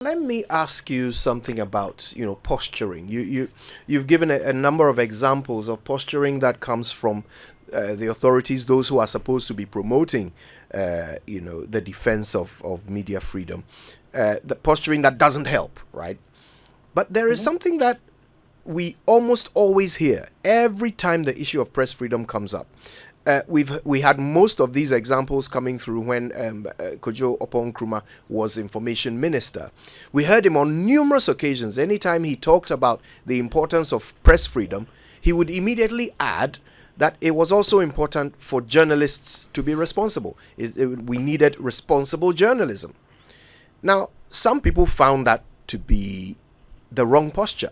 Let me ask you something about, posturing. You've given a number of examples of posturing that comes from the authorities, those who are supposed to be promoting, the defense of media freedom, the posturing that doesn't help, right? But there is something that we almost always hear every time the issue of press freedom comes up. We had most of these examples coming through when Kojo Oppong Nkrumah was information minister. We heard him on numerous occasions. Anytime he talked about the importance of press freedom, he would immediately add that it was also important for journalists to be responsible. We needed responsible journalism. Now, some people found that to be the wrong posture.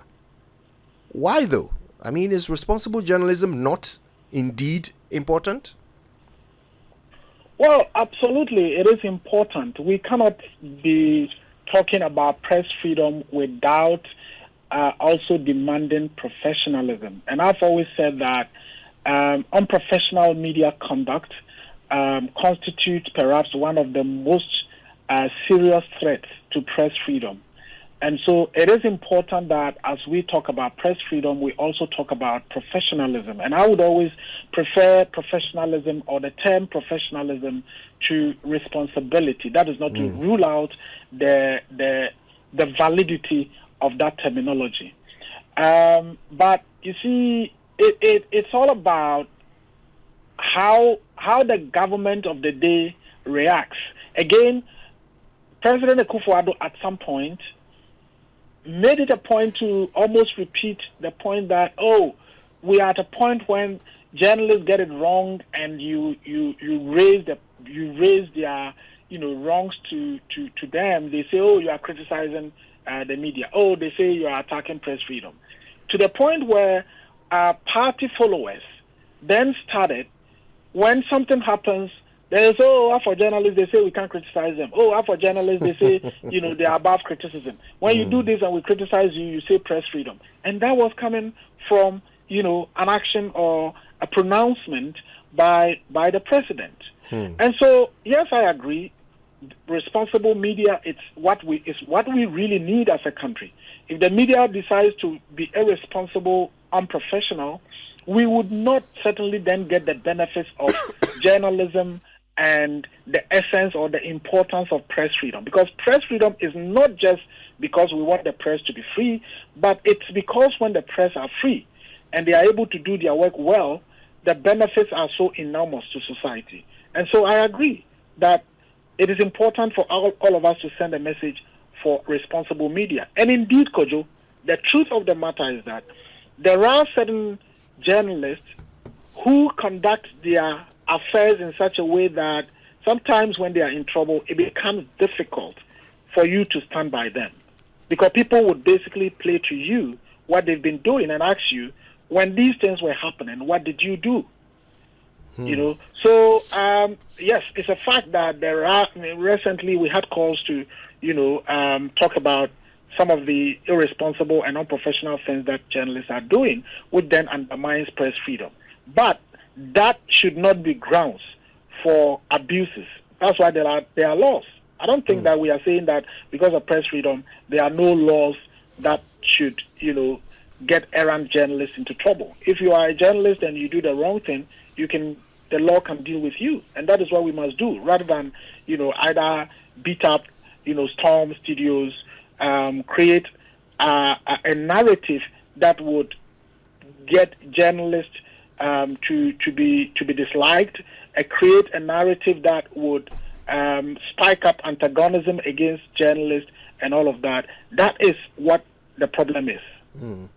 Why though? I mean, is responsible journalism not indeed important? Well, absolutely, it is important. We cannot be talking about press freedom without also demanding professionalism. And I've always said that unprofessional media conduct constitutes perhaps one of the most serious threats to press freedom. And so it is important that as we talk about press freedom, we also talk about professionalism. And I would always prefer professionalism, or the term professionalism, to responsibility. That is not to rule out the validity of that terminology. But you see, it's all about how the government of the day reacts. Again, President Akufo-Addo at some point made it a point to almost repeat the point that, we are at a point when journalists get it wrong, and you raise their wrongs to them. They say, you are criticizing the media. They say you are attacking press freedom. To the point where party followers then started, when something happens, they say, for journalists, they say we can't criticize them. For journalists, they say, they are above criticism. When you do this and we criticize you, you say press freedom. And that was coming from, an action or a pronouncement by the president. And so, yes, I agree. Responsible media, it's what we really need as a country. If the media decides to be irresponsible, unprofessional, we would not certainly then get the benefits of journalism and the essence or the importance of press freedom. Because press freedom is not just because we want the press to be free, but it's because when the press are free and they are able to do their work well, the benefits are so enormous to society. And so I agree that it is important for all of us to send a message for responsible media. And indeed, Kojo, the truth of the matter is that there are certain journalists who conduct their affairs in such a way that sometimes when they are in trouble, it becomes difficult for you to stand by them, because people would basically play to you what they've been doing and ask you, when these things were happening, what did you do? So yes, it's a fact that there are. Recently, we had calls to talk about some of the irresponsible and unprofessional things that journalists are doing, which then undermines press freedom. But that should not be grounds for abuses. That's why there are laws. I don't think that we are saying that because of press freedom, there are no laws that should, get errant journalists into trouble. If you are a journalist and you do the wrong thing, the law can deal with you. And that is what we must do, rather than, either beat up, storm studios, create a narrative that would get journalists to be disliked, create a narrative that would spike up antagonism against journalists and all of that. That is what the problem is.